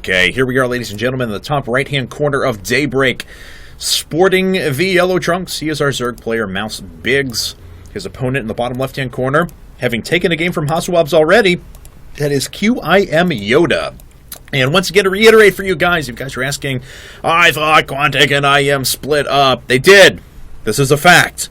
Okay, here we are, ladies and gentlemen, in the top right-hand corner of Daybreak. Sporting the yellow trunks, he is our Zerg player, Mouse Biggs. His opponent in the bottom left-hand corner, having taken a game from Hasselwabs already, that is QuanticIM YoDa. And once again, to reiterate for you guys, if you guys are asking, I thought Quantic and IM split up. They did. This is a fact.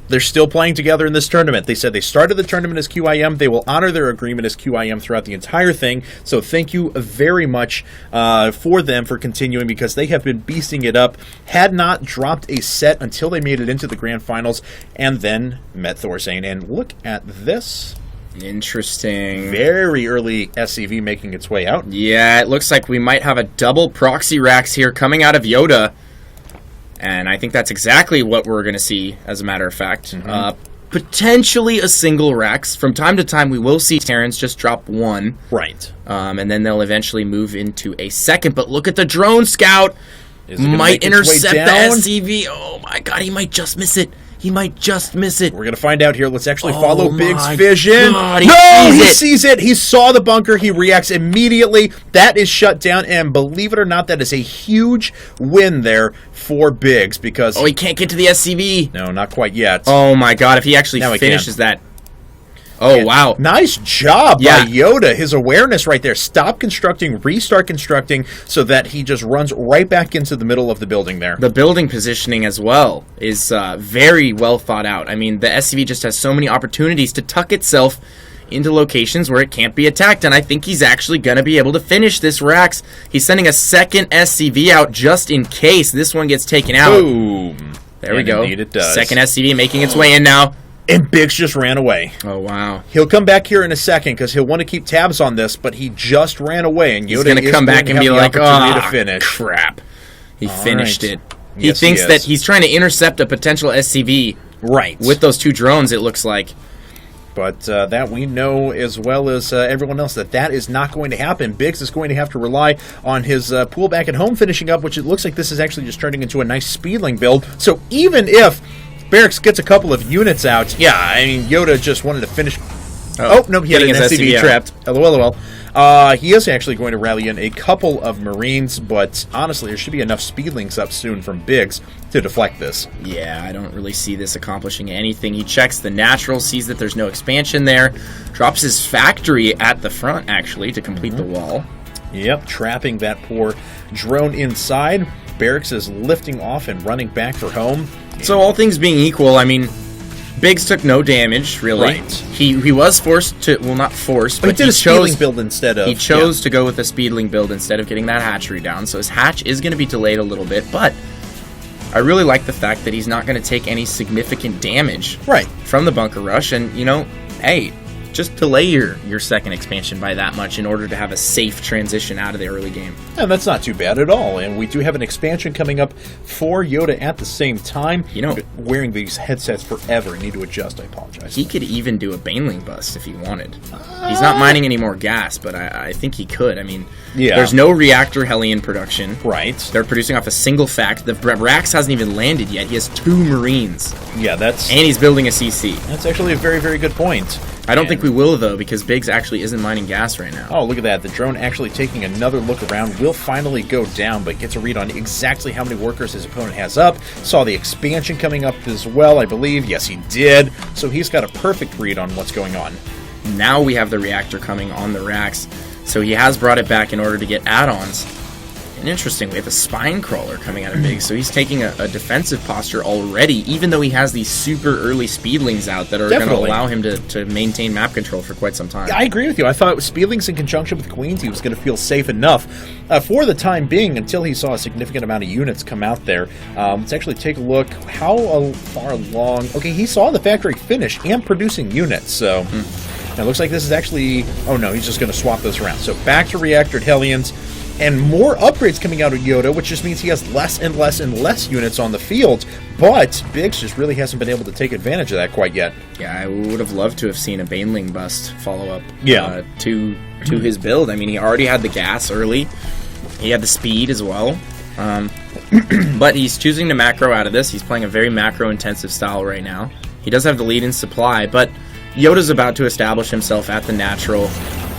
They're still playing together in this tournament. They said they started the tournament as QIM. They will honor their agreement as QIM throughout the entire thing. So thank you very much for them for continuing, because they have been beasting it up. Had not dropped a set until they made it into the grand finals and then met Thorzane. And look at this. Interesting. Very early SCV making its way out. Yeah, it looks like we might have a double proxy racks here coming out of YoDa. And I think that's exactly what we're going to see, as a matter of fact. Potentially a single Rex. From time to time, we will see Terrans just drop one. Right. And then they'll eventually move into a second. But look at the drone scout. Might intercept the SCV. Oh, my God. He might just miss it. He might just miss it. We're going to find out here. Let's actually follow Big's vision. God, he sees it. He saw the bunker. He reacts immediately. That is shut down. And believe it or not, that is a huge win there for Biggs, because... Oh, he can't get to the SCV. No, not quite yet. Oh, my God. If he actually finishes that... Oh, wow. Nice job by YoDa. His awareness right there. Stop constructing, restart constructing, so that he just runs right back into the middle of the building there. The building positioning as well is very well thought out. I mean, the SCV just has so many opportunities to tuck itself into locations where it can't be attacked, and I think he's actually going to be able to finish this Rax. He's sending a second SCV out just in case this one gets taken out. Boom. There we go. Indeed it does. Second SCV making its way in now. And Biggs just ran away. Oh, wow. He'll come back here in a second, because he'll want to keep tabs on this, but he just ran away, and He's going to come back and be like, to finish. Crap. He finished it. He thinks that he's trying to intercept a potential SCV. Right. With those two drones, it looks like. But that we know, as well as everyone else, that is not going to happen. Biggs is going to have to rely on his pool back at home finishing up, which it looks like this is actually just turning into a nice Speedling build. So even if Barracks gets a couple of units out, yeah, I mean, YoDa just wanted to finish... Oh no, he had an SCV trapped. LOL. He is actually going to rally in a couple of Marines, but honestly, there should be enough Speedlings up soon from Biggs to deflect this. Yeah, I don't really see this accomplishing anything. He checks the natural, sees that there's no expansion there, drops his factory at the front, actually, to complete the wall. Yep, trapping that poor drone inside. Barracks is lifting off and running back for home. So all things being equal, I mean, Biggs took no damage, really. Right. He was forced to, well, not forced, but he did a Speedling build instead of... He chose to go with a Speedling build instead of getting that hatchery down, so his hatch is going to be delayed a little bit, but I really like the fact that he's not going to take any significant damage from the bunker rush, and, you know, hey, just delay your second expansion by that much in order to have a safe transition out of the early game. And that's not too bad at all. And we do have an expansion coming up for YoDa at the same time. You know, wearing these headsets forever. I need to adjust. I apologize. He could even do a Baneling bust if he wanted. He's not mining any more gas, but I think he could. I mean, there's no reactor Hellion production. Right. They're producing off a single fact. The Rax hasn't even landed yet. He has 2 Marines. Yeah, that's... And he's building a CC. That's actually a very, very good point. I don't think we will, though, because Biggs actually isn't mining gas right now. Oh, look at that. The drone actually taking another look around. Will finally go down, but gets a read on exactly how many workers his opponent has up. Saw the expansion coming up as well, I believe. Yes, he did. So he's got a perfect read on what's going on. Now we have the reactor coming on the racks, so he has brought it back in order to get add-ons. And interesting, we have a spine crawler coming out of Biggs, so he's taking a defensive posture already, even though he has these super early Speedlings out that are going to allow him to maintain map control for quite some time. Yeah, I agree with you. I thought Speedlings in conjunction with Queens, he was going to feel safe enough for the time being until he saw a significant amount of units come out there. Let's actually take a look. How far along? Okay, he saw the factory finish and producing units, so... Now, it looks like this is actually... Oh, no, he's just going to swap those around. So back to reactored Hellions. And more upgrades coming out of YoDa, which just means he has less and less and less units on the field. But Biggs just really hasn't been able to take advantage of that quite yet. Yeah, I would have loved to have seen a Baneling bust follow up to his build. I mean, he already had the gas early. He had the speed as well. But he's choosing to macro out of this. He's playing a very macro-intensive style right now. He does have the lead in supply, but YoDa's about to establish himself at the natural.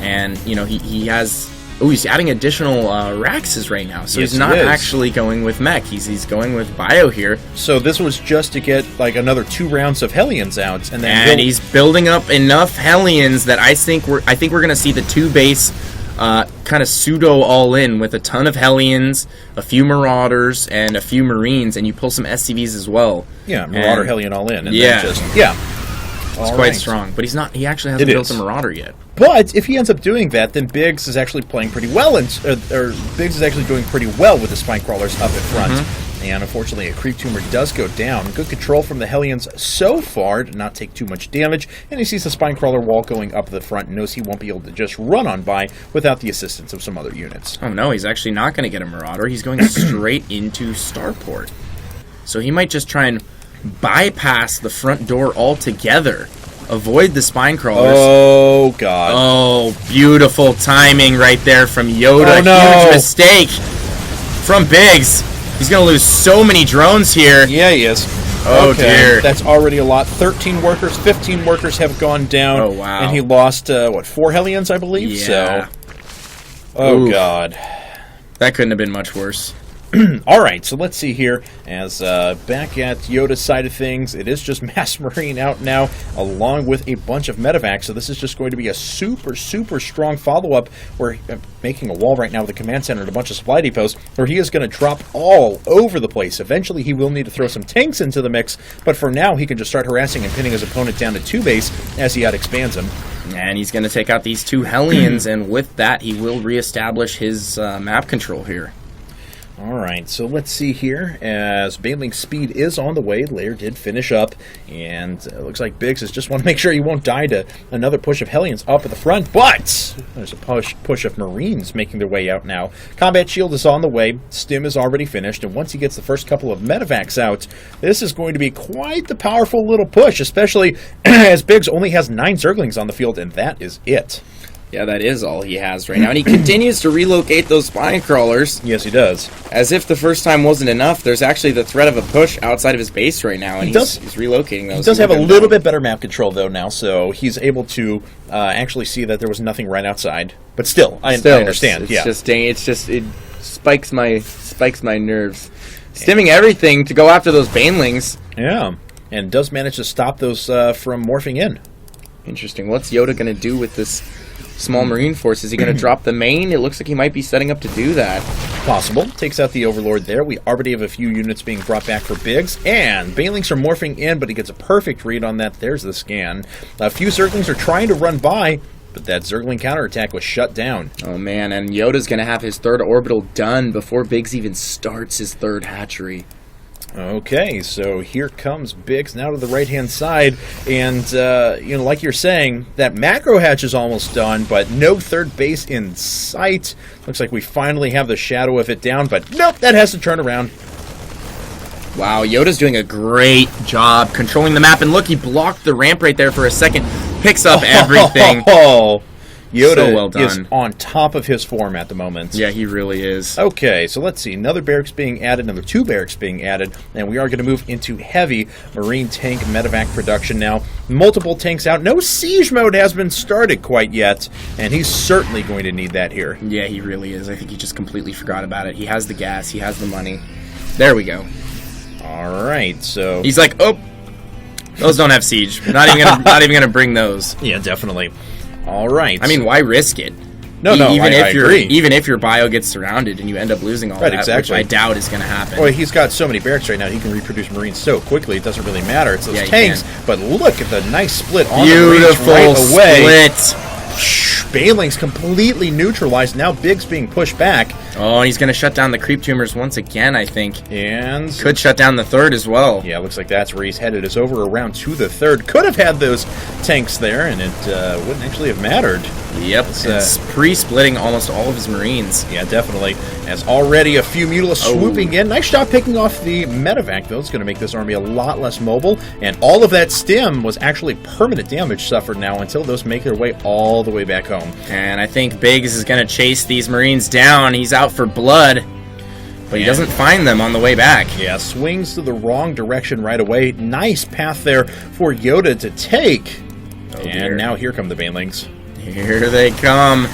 And, you know, he has... Oh, he's adding additional Raxes right now, so he's not actually going with mech. He's going with bio here. So this was just to get like another 2 rounds of Hellions out, and then he's building up enough Hellions that I think we're gonna see the 2 base kind of pseudo all in with a ton of Hellions, a few Marauders, and a few Marines, and you pull some SCVs as well. Yeah, Marauder Hellion all in. And yeah, it's quite strong, but he's not. He actually hasn't built a Marauder yet. But if he ends up doing that, then Biggs is actually playing pretty well, and Biggs is actually doing pretty well with the Spine Crawlers up in front. And unfortunately, a Creep Tumor does go down. Good control from the Hellions so far to not take too much damage, and he sees the Spine Crawler wall going up the front and knows he won't be able to just run on by without the assistance of some other units. Oh no, he's actually not going to get a Marauder. He's going straight into Starport. So he might just try and bypass the front door altogether. Avoid the Spine Crawlers. Oh, God. Oh, beautiful timing right there from YoDa. Oh, no. Huge mistake from Biggs. He's going to lose so many drones here. Yeah, he is. Oh, dear. That's already a lot. 13 workers, 15 workers have gone down. Oh, wow. And he lost, 4 Hellions, I believe? Yeah. Oh, God. That couldn't have been much worse. All right, so let's see here. As back at YoDa's side of things, it is just Mass Marine out now, along with a bunch of medevacs. So this is just going to be a super, super strong follow-up. We're making a wall right now with a command center and a bunch of supply depots, where he is going to drop all over the place. Eventually, he will need to throw some tanks into the mix, but for now, he can just start harassing and pinning his opponent down to 2 base as he out-expands him. And he's going to take out these 2 Hellions, and with that, he will reestablish his map control here. Alright, so let's see here, as Baneling's speed is on the way. Lair did finish up, and it looks like Biggs just want to make sure he won't die to another push of Hellions up at the front, but there's a push of Marines making their way out now. Combat Shield is on the way, Stim is already finished, and once he gets the first couple of medevacs out, this is going to be quite the powerful little push, especially as Biggs only has 9 Zerglings on the field, and that is it. Yeah, that is all he has right now. And he continues to relocate those Spine Crawlers. Yes, he does. As if the first time wasn't enough, there's actually the threat of a push outside of his base right now, and he's relocating those. He does have a little bit better map control, though, now, so he's able to actually see that there was nothing right outside. But still, I understand. It spikes my nerves. Stimming everything to go after those Banelings. Yeah, and does manage to stop those from morphing in. Interesting. What's YoDa going to do with this small Marine force? Is he going to drop the main? It looks like he might be setting up to do that. Possible. Takes out the Overlord there. We already have a few units being brought back for Biggs. And Banelings are morphing in, but he gets a perfect read on that. There's the scan. A few Zerglings are trying to run by, but that Zergling counterattack was shut down. Oh, man. And YoDa's going to have his 3rd orbital done before Biggs even starts his 3rd hatchery. Okay, so here comes Biggs now to the right-hand side, and, like you're saying, that macro hatch is almost done, but no 3rd base in sight. Looks like we finally have the shadow of it down, but nope, that has to turn around. Wow, YoDa's doing a great job controlling the map, and look, he blocked the ramp right there for a second, picks up everything. YoDa so well done. Is on top of his form at the moment. Yeah, he really is. Okay, so let's see. Another barracks being added, another 2 barracks being added, and we are going to move into heavy Marine tank medevac production now. Multiple tanks out. No siege mode has been started quite yet, and he's certainly going to need that here. Yeah, he really is. I think he just completely forgot about it. He has the gas. He has the money. There we go. All right, so he's like, oh, those don't have siege. Not even gonna bring those. Yeah, definitely. All right. I mean, why risk it? No, I agree. Even if your bio gets surrounded and you end up losing all that, exactly. Which I doubt is going to happen. Well, he's got so many barracks right now, he can reproduce Marines so quickly, it doesn't really matter. It's those tanks, but look at the nice split on the Marines right away. Split. Baneling's completely neutralized. Now Biggs being pushed back. Oh, and he's going to shut down the creep tumors once again, I think. And could shut down the 3rd as well. Yeah, looks like that's where he's headed, is over around to the 3rd. Could have had those tanks there, and it wouldn't actually have mattered. Yep, it's pre-splitting almost all of his Marines. Yeah, definitely. As already a few Mutila swooping in. Nice shot picking off the medevac, though. It's going to make this army a lot less mobile. And all of that stim was actually permanent damage suffered now until those make their way all the way back home. And I think Biggs is going to chase these Marines down. He's out for blood. But he doesn't find them on the way back. Yeah, swings to the wrong direction right away. Nice path there for YoDa to take. And now here come the Banelings. Here they come.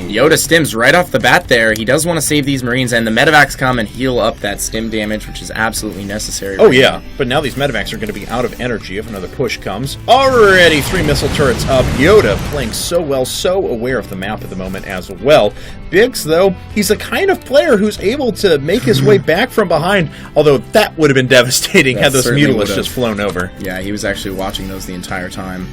YoDa stims right off the bat there. He does want to save these Marines, and the medevacs come and heal up that stim damage, which is absolutely necessary. Oh, yeah. But now these medevacs are going to be out of energy if another push comes. Already 3 missile turrets up. YoDa playing so well, so aware of the map at the moment as well. Biggs, though, he's the kind of player who's able to make his way back from behind, although that would have been devastating had those Mutilas just flown over. Yeah, he was actually watching those the entire time.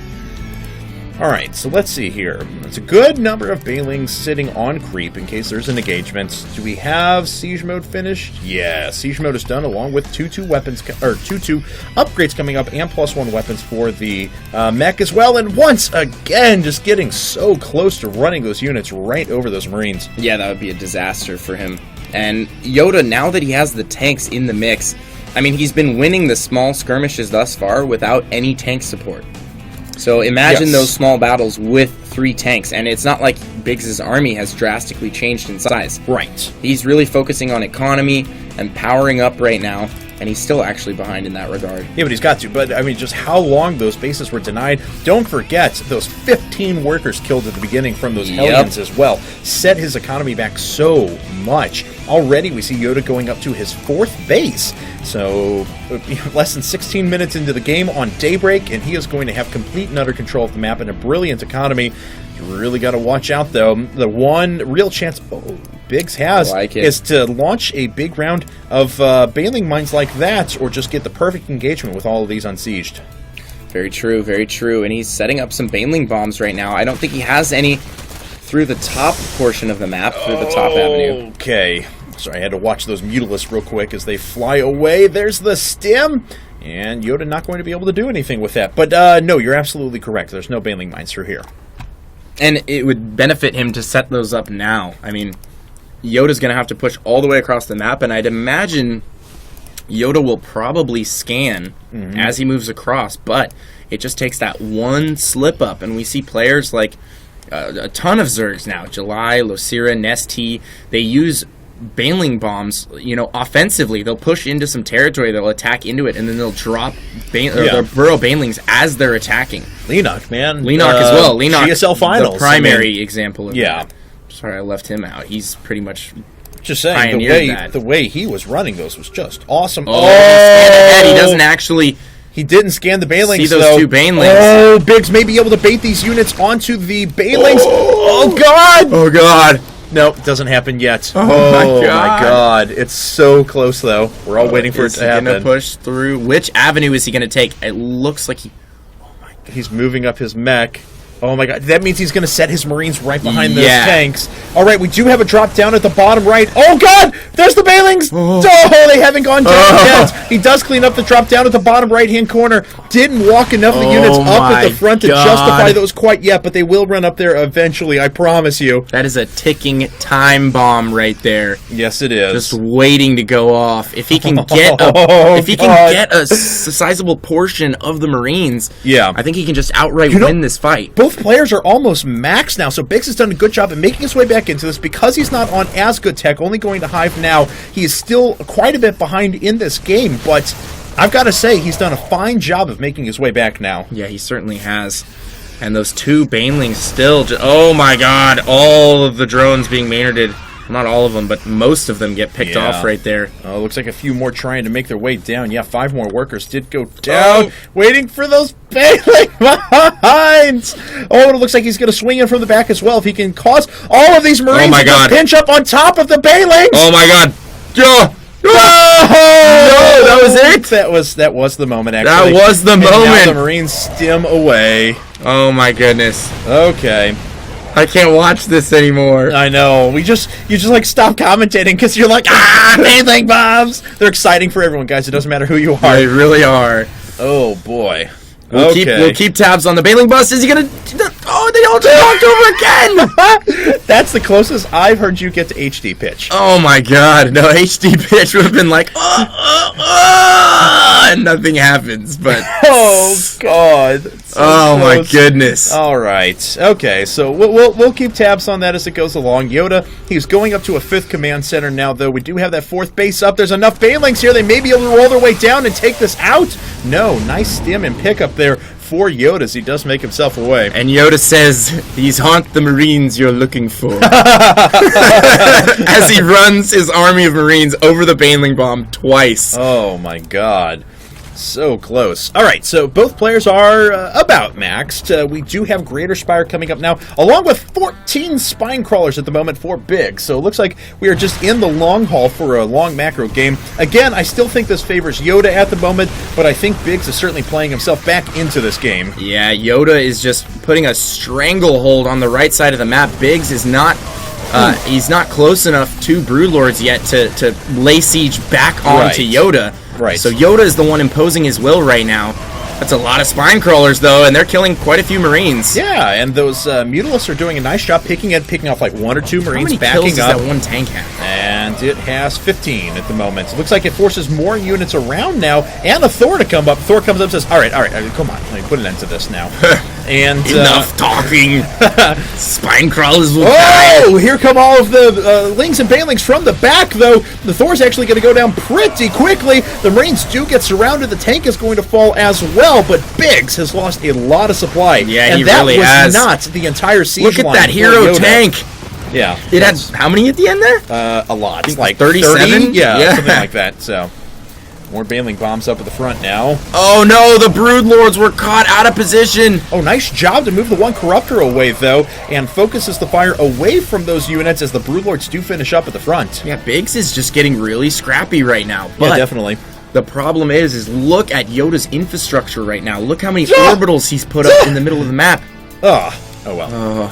Alright, so let's see here. It's a good number of Banelings sitting on creep in case there's an engagement. Do we have siege mode finished? Yeah, siege mode is done along with 2-2 weapons, or 2-2 upgrades coming up and +1 weapons for the mech as well. And once again, just getting so close to running those units right over those Marines. Yeah, that would be a disaster for him. And YoDa, now that he has the tanks in the mix, I mean, he's been winning the small skirmishes thus far without any tank support. So imagine those small battles with 3 tanks, and it's not like Biggs' army has drastically changed in size. Right. He's really focusing on economy and powering up right now, and he's still actually behind in that regard. Yeah, but he's got to. But, I mean, just how long those bases were denied. Don't forget those 15 workers killed at the beginning from those Hellions as well. Set his economy back so much. Already we see YoDa going up to his 4th base. So, less than 16 minutes into the game on Daybreak, and he is going to have complete and utter control of the map and a brilliant economy. You really got to watch out, though. The one real chance Biggs has is to launch a big round of Baneling mines like that, or just get the perfect engagement with all of these unsieged. Very true, very true. And he's setting up some Baneling bombs right now. I don't think he has any through the top portion of the map, through the top avenue. Okay. Sorry, I had to watch those Mutilas real quick as they fly away. There's the stim. And YoDa not going to be able to do anything with that. But no, you're absolutely correct. There's no Baneling mines through here. And it would benefit him to set those up now. I mean, YoDa's going to have to push all the way across the map, and I'd imagine YoDa will probably scan as he moves across, but it just takes that one slip up, and we see players like a ton of Zergs now, July, Losira, Nesty, they use Baneling bombs, you know, offensively. They'll push into some territory, they'll attack into it, and then they'll drop they'll burrow Banelings as they're attacking. Lenok, man. Lenok as well. Lenok, GSL Finals. The primary example of that. Sorry, I left him out. He's pretty much just saying, the way he was running those was just awesome. Oh, he doesn't actually... He didn't scan the Banelings, see those 2 Banelings. Oh, Biggs may be able to bait these units onto the Banelings. Oh, God! Oh, God! Nope, doesn't happen yet. Oh my God. It's so close, though. We're all waiting for it to happen. Is he going to push through? Which avenue is he going to take? It looks like he's moving up his mech. Oh my God, that means he's going to set his Marines right behind those tanks. All right, we do have a drop down at the bottom right. Oh God, there's the Banelings. Oh, they haven't gone down yet. He does clean up the drop down at the bottom right-hand corner. Didn't walk enough of the units up at the front to justify those quite yet, but they will run up there eventually, I promise you. That is a ticking time bomb right there. Yes, it is. Just waiting to go off. If he can get a sizable portion of the Marines, I think he can just outright win this fight. Both players are almost maxed now, so Biggs has done a good job at making his way back into this. Because he's not on as good tech, only going to Hive now, he is still quite a bit behind in this game, but I've got to say, he's done a fine job of making his way back now. Yeah, he certainly has. And those 2 Banelings still oh my God, all of the drones being maynarded. Not all of them, but most of them get picked off right there. Oh, looks like a few more trying to make their way down. Yeah, 5 more workers did go down. Waiting for those Baneling behinds. Oh, it looks like he's going to swing in from the back as well. If he can cause all of these Marines to pinch up on top of the Banelings. Oh my God. No, that was it. That was the moment, actually. That was the moment. Now the Marines stim away. Oh my goodness. Okay. I can't watch this anymore. I know. You just like stop commentating because you're like, Baneling bombs. They're exciting for everyone, guys. It doesn't matter who you are. They really are. Oh boy. We'll keep tabs on the Baneling bus. Is he gonna? Oh, they all just knocked over again. That's the closest I've heard you get to HD pitch. Oh my God! No, HD pitch would have been like, and nothing happens. But oh God! So my goodness! All right, okay. So we'll keep tabs on that as it goes along. YoDa, he's going up to a 5th command center now, though. We do have that 4th base up. There's enough Banelings here. They may be able to roll their way down and take this out. No, nice stim and pick up there for YoDa as he does make himself away. And YoDa says, "These aren't the Marines you're looking for." As he runs his army of Marines over the Baneling bomb twice. Oh my god. So close. All right, so both players are about maxed. We do have Greater Spire coming up now, along with 14 Spine Crawlers at the moment for Big. So it looks like we are just in the long haul for a long macro game. Again, I still think this favors YoDa at the moment, but I think Biggs is certainly playing himself back into this game. Yeah, YoDa is just putting a stranglehold on the right side of the map. Biggs is not... he's not close enough to Broodlords yet to lay siege back onto YoDa. Right. So YoDa is the one imposing his will right now. That's a lot of Spine Crawlers, though, and they're killing quite a few Marines. Yeah, and those Mutalisks are doing a nice job picking off like 1 or 2 Marines, backing kills up. Does that one tank have? And it has 15 at the moment. It looks like it forces more units around now, and a Thor to come up. Thor comes up and says, all right, come on, let me put an end to this now. And enough talking. Spine Crawlers will die. Here come all of the Lings and Banelings from the back, though. The Thor's actually going to go down pretty quickly. The Marines do get surrounded. The tank is going to fall as well, but Biggs has lost a lot of supply. Yeah, and he really has. that was not the entire siege Look at line that hero YoDa. tank. Yeah. It had how many at the end there? A lot. It's like 37? 30? Yeah, something like that. So, more Baneling bombs up at the front now. Oh no, the Broodlords were caught out of position. Oh, nice job to move the one Corruptor away, though, and focuses the fire away from those units as the Broodlords do finish up at the front. Yeah, Biggs is just getting really scrappy right now. But yeah, definitely. The problem is look at YoDa's infrastructure right now. Look how many orbitals he's put up in the middle of the map. Oh well.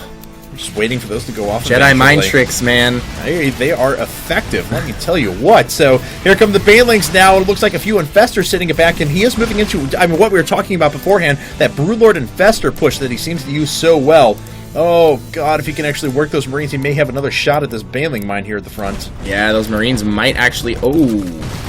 I'm just waiting for those to go off. Jedi mind tricks, man. They are effective, let me tell you what. So here come the Banelings now. It looks like a few Infestors sitting it back, and he is moving into, what we were talking about beforehand, that Broodlord Infestor push that he seems to use so well. Oh, God, if he can actually work those Marines, he may have another shot at this Baneling mine here at the front. Yeah, those Marines might actually... Oh,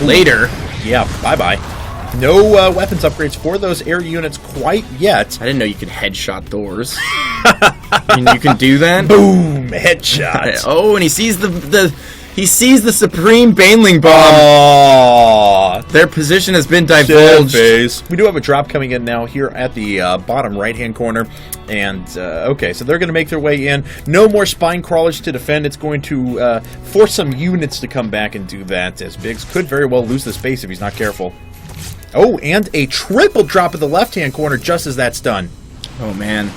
later. Yeah, bye-bye. No weapons upgrades for those air units quite yet. I didn't know you could headshot Thors. I mean, you can do that? Boom! Headshot. Oh, and he sees the Supreme Baneling bomb. Oh, their position has been divulged. We do have a drop coming in now here at the bottom right-hand corner. And, okay, so they're going to make their way in. No more Spine Crawlers to defend. It's going to force some units to come back and do that, as Biggs could very well lose this base if he's not careful. Oh, and a triple drop at the left-hand corner just as that's done. Oh, man.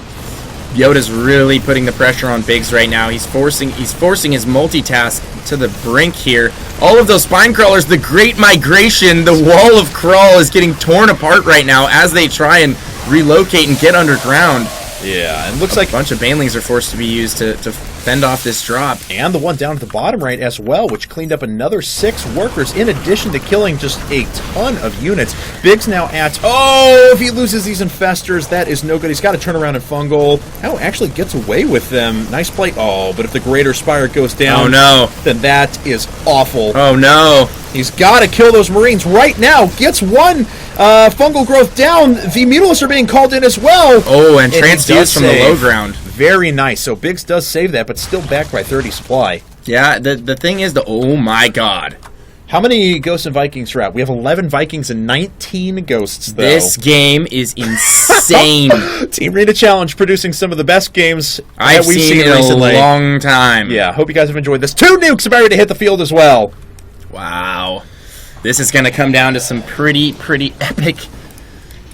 YoDa's really putting the pressure on Biggs right now. He's forcing his multitask to the brink here. All of those Spine Crawlers, the Great Migration, the Wall of Crawl is getting torn apart right now as they try and relocate and get underground. Yeah, and looks like a bunch of Banelings are forced to be used to fend off this drop. And the one down at the bottom right as well, which cleaned up another 6 workers, in addition to killing just a ton of units. Biggs now at... Oh, if he loses these Infestors, that is no good. He's got to turn around and fungal. Oh, actually gets away with them. Nice play. Oh, but if the Greater Spire goes down... Oh, no. Then that is awful. Oh, no. He's got to kill those Marines right now. Gets one fungal growth down. The Mutalisks are being called in as well. Oh, and transfused from the low ground. Very nice. So Biggs does save that, but still backed by 30 supply. Yeah, the thing is, oh my god. How many Ghosts and Vikings are out? We have 11 Vikings and 19 Ghosts, though. This game is insane. Team Arena Challenge producing some of the best games I've we've seen in recently. A long time. Yeah, hope you guys have enjoyed this. 2 nukes about to hit the field as well. Wow. This is going to come down to some pretty epic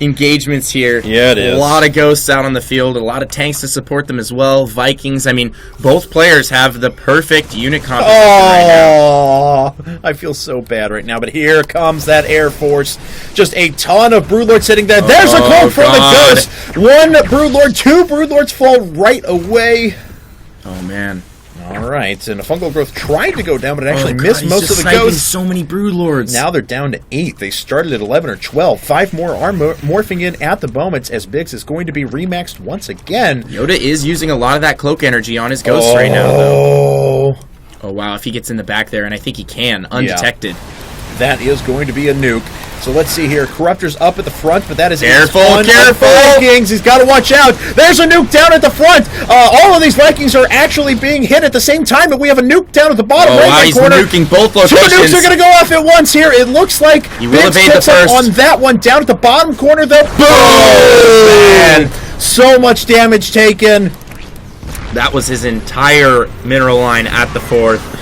engagements here. Yeah, it is. A lot of Ghosts out on the field, a lot of tanks to support them as well. Vikings, I mean, both players have the perfect unit composition right now. I feel so bad right now, but here comes that Air Force. Just a ton of Broodlords sitting there. There's a call from the Ghost. 1 Broodlord, 2 Broodlords fall right away. Oh, man. All right, and a fungal growth tried to go down, but it actually missed most of the Ghosts. So many Broodlords. Now they're down to 8. They started at 11 or 12. 5 more are morphing in at the moment as Biggs is going to be remaxed once again. YoDa is using a lot of that cloak energy on his Ghosts right now, though. Oh, wow, if he gets in the back there, and I think he can, undetected. Yeah. That is going to be a nuke. So let's see here. Corruptor's up at the front, but that is Careful. Vikings. He's got to watch out. There's a nuke down at the front. All of these Vikings are actually being hit at the same time, but we have a nuke down at the bottom right-hand corner. He's nuking both locations. 2 nukes are going to go off at once here. It looks like he will evade the first. On that one down at the bottom corner, though. Boom! Man, so much damage taken. That was his entire mineral line at the 4th.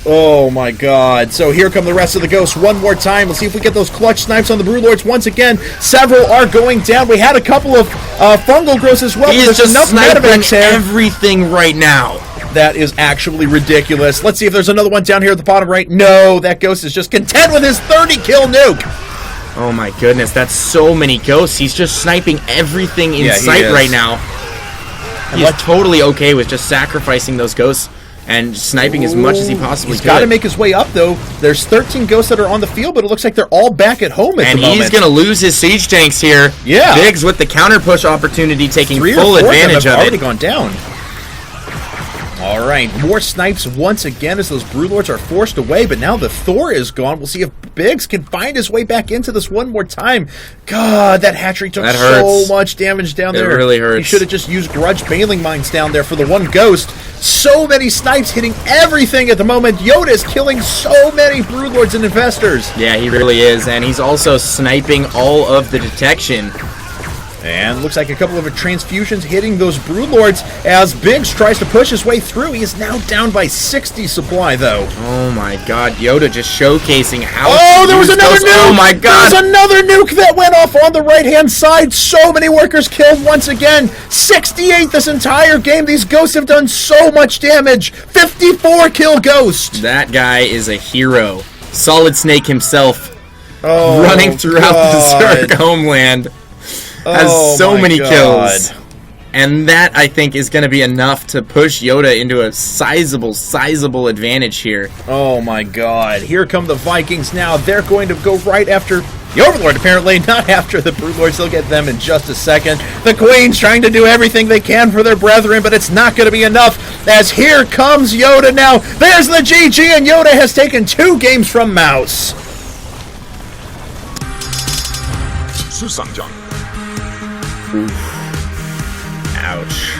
Oh my god. So here come the rest of the ghosts one more time. Let's see if we get those clutch snipes on the Broodlords once again. Several are going down. We had a couple of fungal growths as well. He is just sniping everything right now. That is actually ridiculous. Let's see if there's another one down here at the bottom right. No, that ghost is just content with his 30-kill nuke. Oh my goodness, that's so many ghosts. He's just sniping everything in sight right now. He's totally okay with just sacrificing those ghosts and sniping as much as he possibly could. He's got to make his way up, though. There's 13 ghosts that are on the field, but it looks like they're all back at home at the moment. And he's going to lose his siege tanks here. Yeah. Biggs with the counter push opportunity, taking full advantage of it. Already gone down. All right, more snipes once again as those Broodlords are forced away, but now the Thor is gone. We'll see if Biggs can find his way back into this one more time. God, that hatchery took so much damage down there. It really hurts. He should have just used grudge Baneling mines down there for the one ghost. So many snipes hitting everything at the moment. YoDa is killing so many Broodlords and investors. Yeah, he really is, and he's also sniping all of the detection. And looks like a couple of transfusions hitting those Broodlords as Biggs tries to push his way through. He is now down by 60 supply, though. Oh my god, YoDa just showcasing how... Oh, there was another nuke! Oh my god! There's another nuke that went off on the right-hand side. So many workers killed once again. 68 this entire game. These ghosts have done so much damage. 54 kill ghost. That guy is a hero. Solid Snake himself. Oh, running throughout the Zerg homeland. Has so many kills. And that, I think, is going to be enough to push YoDa into a sizable advantage here. Oh my god. Here come the Vikings now. They're going to go right after the Overlord, apparently, not after the Broodlords. They'll get them in just a second. The Queen's trying to do everything they can for their brethren, but it's not going to be enough, as here comes YoDa now. There's the GG, and YoDa has taken 2 games from Mouse. Ouch.